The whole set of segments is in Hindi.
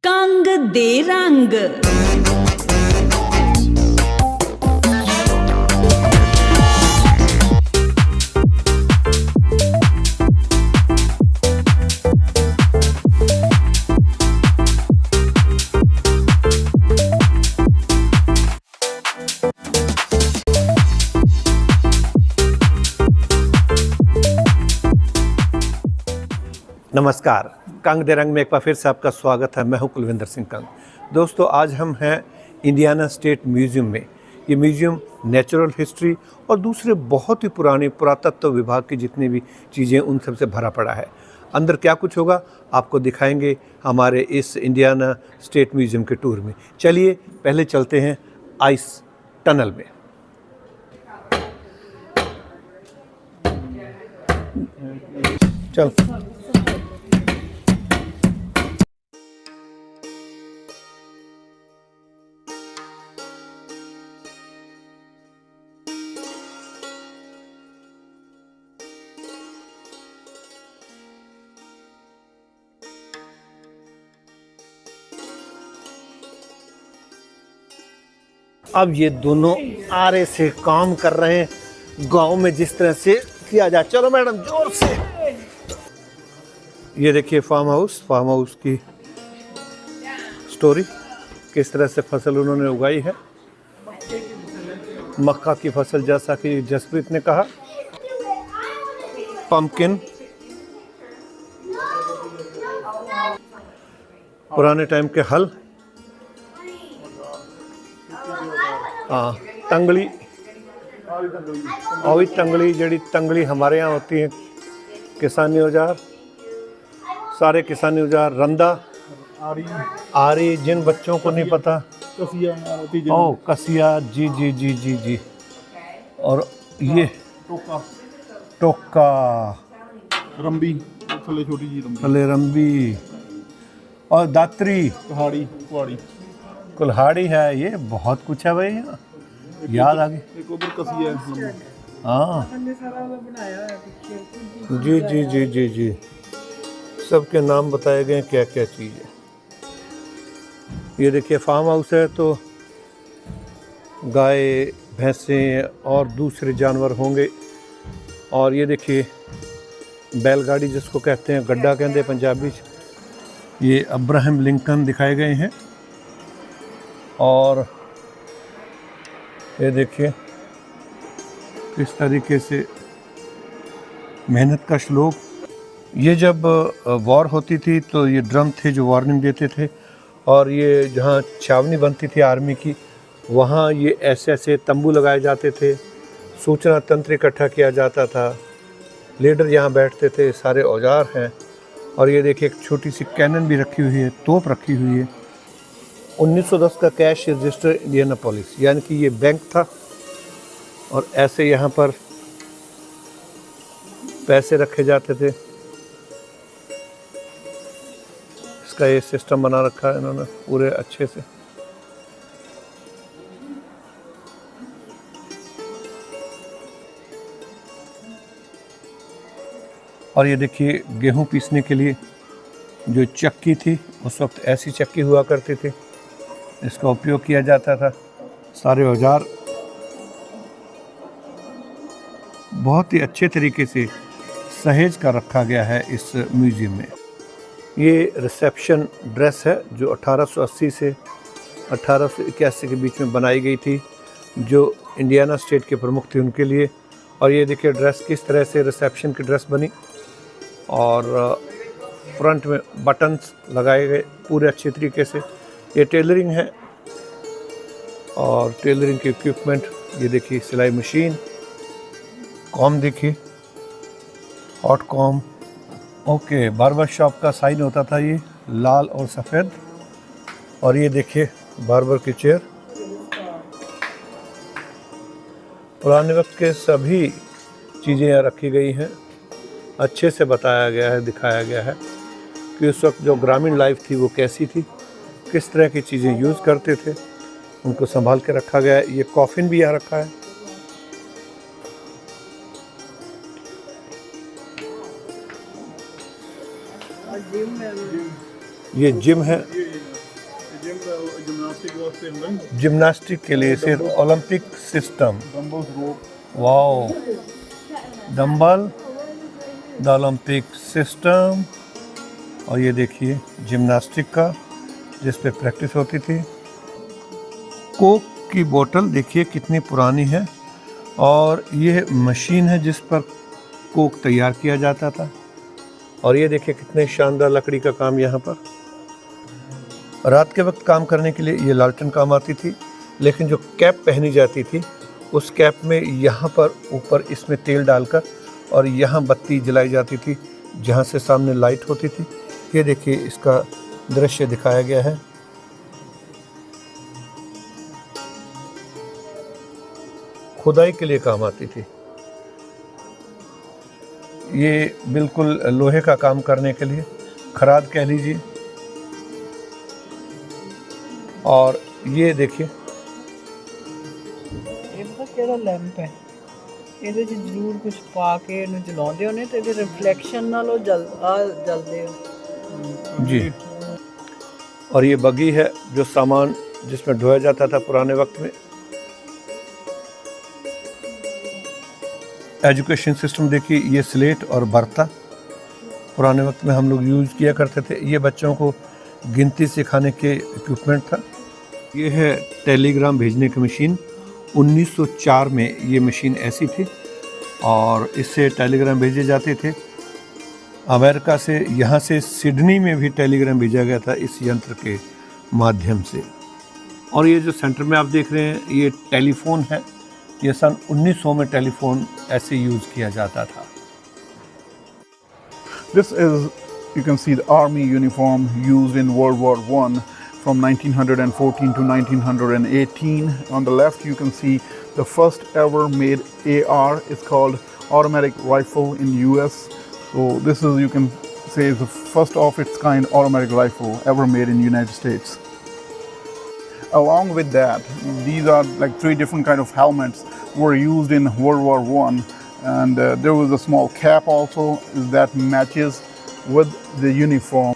कंग दे रंग। नमस्कार, कंग दे रंग में एक बार फिर से आपका स्वागत है। मैं हूं कुलविंदर सिंह कंग। दोस्तों, आज हम हैं इंडियाना स्टेट म्यूज़ियम में। ये म्यूज़ियम नेचुरल हिस्ट्री और दूसरे बहुत ही पुराने पुरातत्व विभाग की जितनी भी चीज़ें उन सब से भरा पड़ा है। अंदर क्या कुछ होगा आपको दिखाएंगे हमारे इस इंडियाना स्टेट म्यूज़ियम के टूर में। चलिए पहले चलते हैं आइस टनल में। चल अब ये दोनों आरे से काम कर रहे हैं गांव में जिस तरह से किया जाए। चलो मैडम जोर से। ये देखिए फार्म हाउस की स्टोरी, किस तरह से फसल उन्होंने उगाई है। मक्का की फसल, जैसा कि जसप्रीत ने कहा। पंपकिन, पुराने टाइम के हल। हाँ, तंगड़ी, और तंगड़ी जड़ी तंगड़ी हमारे यहाँ होती है। किसानी औजार, सारे किसानी औजार। रंदा, आरी, जिन बच्चों को नहीं पता, कसिया, जी जी जी जी जी। और ये टोका, रंबी, थले छोटी जी रंबी, थले रंबी, और दात्री, कुल्हाड़ी है। ये बहुत कुछ है भाई, यहाँ याद आ गई। एक उधर कसिया है। हाँ जी जी जी जी जी, सबके नाम बताए गए क्या क्या चीज़ है। ये देखिए फार्म हाउस है, तो गाय, भैंसें और दूसरे जानवर होंगे। और ये देखिए बैलगाड़ी जिसको कहते हैं, गड्ढा कहते हैं पंजाबी। ये अब्राहम लिंकन दिखाए गए हैं। और ये देखिए किस तरीके से मेहनत का श्लोक। ये जब वॉर होती थी तो ये ड्रम थे जो वार्निंग देते थे। और ये जहाँ छावनी बनती थी आर्मी की, वहाँ ये ऐसे ऐसे तंबू लगाए जाते थे। सूचना तंत्र इकट्ठा किया जाता था। लीडर यहाँ बैठते थे। सारे औजार हैं। और ये देखिए एक छोटी सी कैनन भी रखी हुई है, तोप रखी हुई है। 1910 का कैश रजिस्टर इंडियानापोलिस, यानी कि ये बैंक था। और ऐसे यहाँ पर पैसे रखे जाते थे। इसका ये सिस्टम बना रखा है इन्होंने पूरे अच्छे से। और ये देखिए गेहूं पीसने के लिए जो चक्की थी, उस वक्त ऐसी चक्की हुआ करती थी, इसका उपयोग किया जाता था। सारे औजार बहुत ही अच्छे तरीके से सहेज कर रखा गया है इस म्यूज़ियम में। ये रिसेप्शन ड्रेस है जो 1880 से 1881 के बीच में बनाई गई थी, जो इंडियाना स्टेट के प्रमुख थे उनके लिए। और ये देखिए ड्रेस किस तरह से रिसेप्शन की ड्रेस बनी। और फ्रंट में बटन्स लगाए गए पूरे अच्छे तरीके से। ये टेलरिंग है। और टेलरिंग के इक्विपमेंट, ये देखिए सिलाई मशीन, कॉम देखिए, hot com. Okay, barber shop का साइन होता था ये, लाल और सफ़ेद। और ये देखिए बार्बर की चेयर। पुराने वक्त के सभी चीज़ें यहाँ रखी गई हैं। अच्छे से बताया गया है, दिखाया गया है कि उस वक्त जो ग्रामीण लाइफ थी वो कैसी थी, किस तरह की चीज़ें यूज़ करते थे, उनको संभाल के रखा गया है। ये कॉफिन भी यहाँ रखा है। ये जिम है। जिम्नास्टिक वास्ते ਹੁੰਦਾ ਹੈ जिम्नास्टिक के लिए सिर्फ Olympic system. Dumbbells rope wow, dumbbell, the Olympic system. और ये देखिए जिम्नास्टिक का, जिस पे प्रैक्टिस होती थी। कोक की बोतल देखिए कितनी पुरानी है, और ये मशीन है जिस पर कोक तैयार किया जाता था। और ये देखिए कितने शानदार लकड़ी का काम यहाँ पर। रात के वक्त काम करने के लिए ये लालटेन काम आती थी, लेकिन जो कैप पहनी जाती थी उस कैप में यहाँ पर ऊपर इसमें तेल डालकर और यहाँ बत्ती जलाई जाती थी, जहाँ से सामने लाइट होती थी। ये देखिए इसका दृश्य दिखाया गया है। खुदाई के लिए काम आती थी। ये बिल्कुल लोहे का काम करने के लिए, खराद कह लीजिए। और ये देखिए ਇਹ ਪਤਾ ਕਿਹੜਾ ਲੈਂਪ ਹੈ, ਇਹਦੇ 'ਚ ਜ਼ਰੂਰ ਕੁਝ ਪਾ ਕੇ ਇਹਨੂੰ ਜਲਾਉਂਦੇ ਹੋਣੇ ਤੇ ਇਹਦੇ ਰਿਫਲੈਕਸ਼ਨ ਨਾਲ ਉਹ ਜਲਦੇ ਆ। जी। और ये बगी है जो सामान जिसमें ढोया जाता था पुराने वक्त में। एजुकेशन सिस्टम देखिए, ये स्लेट और बर्ता पुराने वक्त में हम लोग यूज़ किया करते थे। ये बच्चों को गिनती सिखाने के इक्विपमेंट था। ये है टेलीग्राम भेजने की मशीन। 1904 में ये मशीन ऐसी थी और इससे टेलीग्राम भेजे जाते थे। अमेरिका से, यहाँ से सिडनी में भी टेलीग्राम भेजा गया था इस यंत्र के माध्यम से। और ये जो सेंटर में आप देख रहे हैं ये टेलीफोन है। ये सन 1900 में टेलीफोन ऐसे यूज़ किया जाता था। This is, you can see the army uniform used in World War I from 1914 to 1918. On the left you can see the first ever made AR. It's called automatic rifle in US. So this is, you can say, the first of its kind automatic rifle ever made in United States. Along with that, these are like three different kind of helmets were used in World War I, and there was a small cap also that matches with the uniform.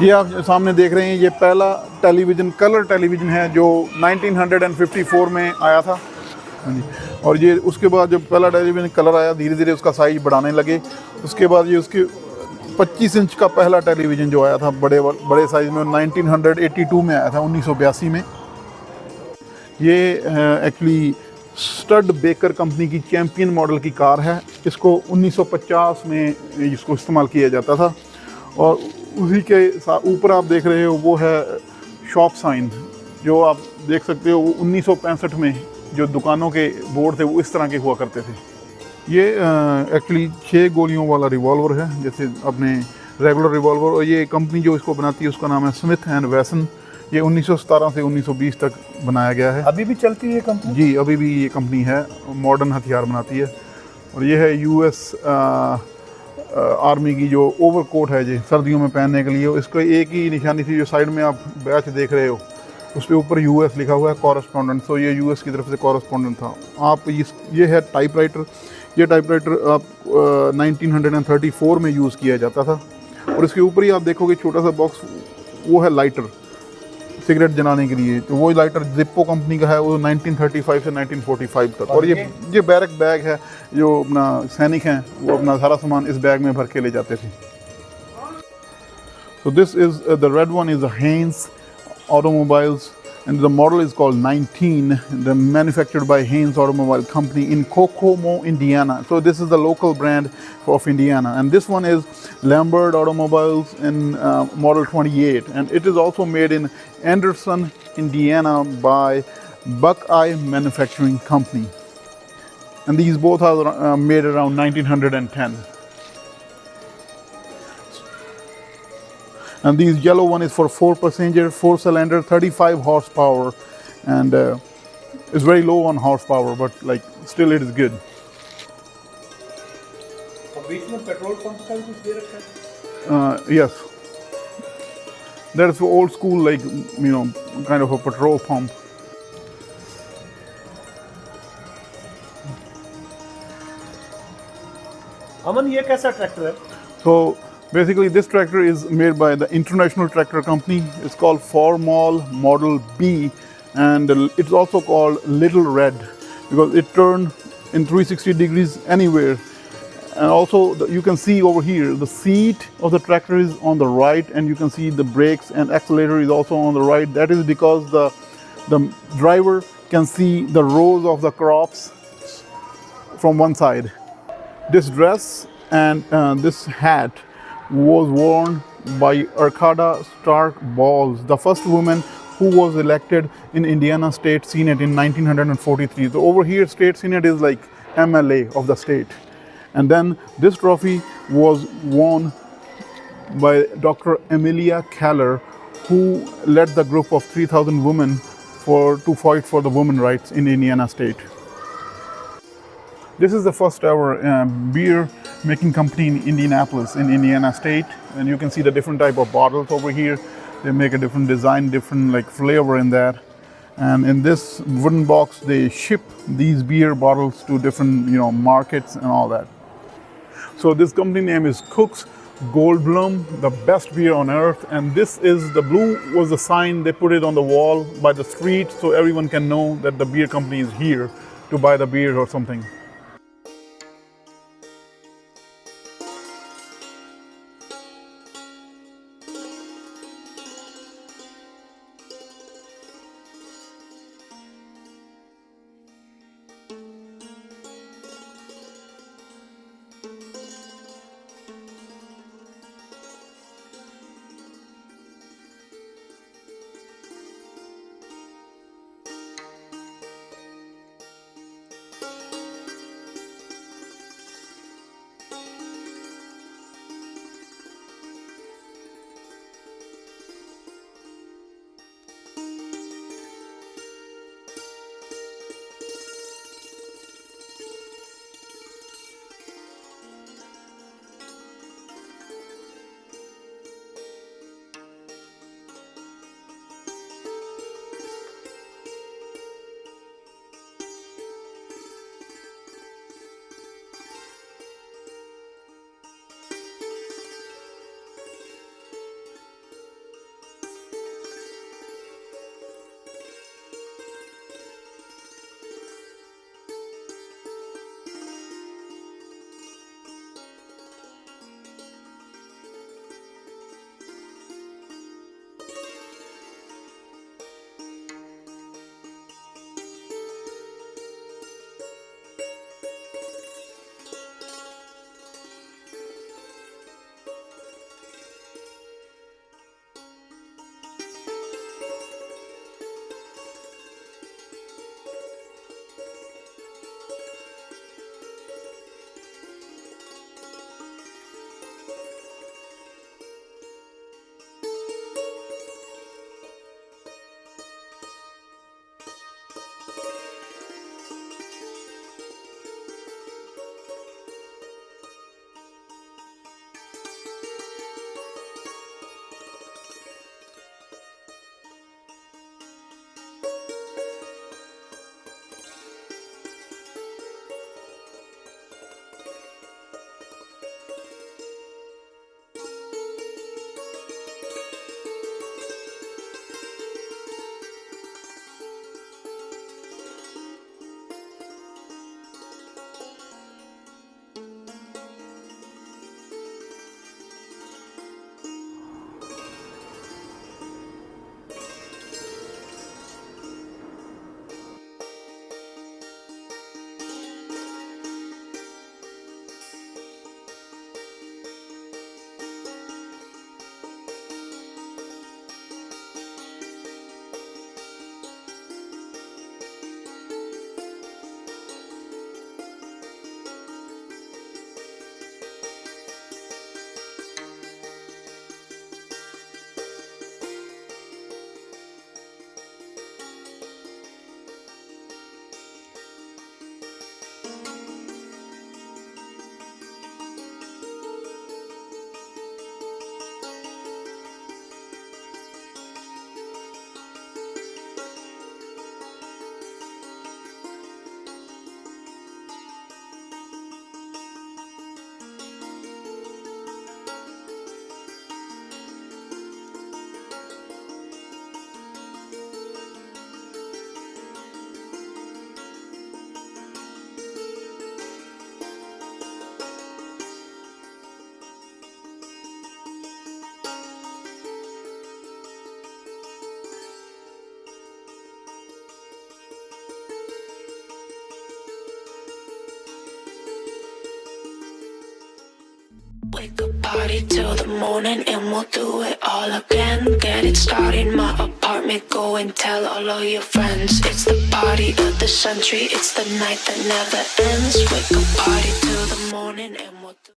ये आप सामने देख रहे हैं, ये पहला टेलीविज़न, कलर टेलीविज़न है जो 1954 में आया था। हाँ जी। और ये उसके बाद जब पहला टेलीविज़न कलर आया, धीरे धीरे उसका साइज बढ़ाने लगे। उसके बाद ये उसके 25 इंच का पहला टेलीविज़न जो आया था बड़े साइज़ में, 1982 में आया था, 1982 में। ये एक्चुअली स्टड बेकर कंपनी की चैम्पियन मॉडल की कार है। इसको 1950 में इसको इस्तेमाल किया जाता था। और उसी के ऊपर आप देख रहे हो वो है शॉप साइन, जो आप देख सकते हो। वो 1965 में जो दुकानों के बोर्ड थे वो इस तरह के हुआ करते थे। ये एक्चुअली 6 गोलियों वाला रिवॉल्वर है, जैसे अपने रेगुलर रिवॉल्वर। और ये कंपनी जो इसको बनाती है उसका नाम है स्मिथ एंड वेसन। ये 1917 से 1920 तक बनाया गया है। अभी भी चलती है ये कंपनी? जी, अभी भी ये कंपनी है, मॉडर्न हथियार बनाती है। और ये है यूएस आर्मी की जो ओवरकोट है जी, सर्दियों में पहनने के लिए। इसको एक ही निशानी थी, जो साइड में आप बैच देख रहे हो उस पर ऊपर यूएस लिखा हुआ है, कॉरेस्पॉन्डेंट। तो ये यूएस की तरफ से कॉरेस्पॉन्डेंट था। आप ये है टाइपराइटर। ये टाइपराइटर आप 1934 में यूज़ किया जाता था। और इसके ऊपर ही आप देखोगे छोटा सा बॉक्स, वो है लाइटर, सिगरेट जलाने के लिए। तो वो लाइटर जिप्पो कंपनी का है, वो 1935 से 1945 तक। और ये बैरक बैग है, जो अपना सैनिक हैं वो अपना सारा सामान इस बैग में भर के ले जाते थे। So this is the red one is a Haynes Automobiles, and the model is called 19. They're manufactured by Haynes Automobile Company in Kokomo, Indiana. So this is the local brand of Indiana. And this one is Lambert Automobiles in model 28, and it is also made in Anderson, Indiana by Buckeye Manufacturing Company. And these both are made around 1910. And these yellow one is for 4 passenger, 4 cylinder, 35 horsepower, and it's very low on horsepower, but like still it is good. बीच में पेट्रोल पंप का भी कुछ दे रखा है? Yes, that's old school, like, you know, kind of a petrol pump. अमन ये कैसा ट्रैक्टर है? So basically this tractor is made by the International Tractor Company. It's called Formol Model B, and it's also called Little Red because it turned in 360 degrees anywhere. And also you can see over here the seat of the tractor is on the right, and you can see the brakes and accelerator is also on the right. That is because the driver can see the rows of the crops from one side. This dress and this hat was worn by Arkada Stark Bowles, the first woman who was elected in Indiana State Senate in 1943. So over here, State Senate is like MLA of the state. And then this trophy was won by Dr. Emilia Keller, who led the group of 3,000 women to fight for the women's rights in Indiana State. This is the first ever beer making company in Indianapolis, in Indiana State, and you can see the different type of bottles over here. They make a different design, different like flavor in that. And in this wooden box, they ship these beer bottles to different markets and all that. So this company name is Cook's Goldblum, the best beer on earth. And this is the blue was the sign they put it on the wall by the street so everyone can know that the beer company is here to buy the beer or something. party till the morning and we'll do it all again. Get it started in my apartment, go and tell all of your friends. It's the party of the century, it's the night that never ends. We can party till the morning and we'll do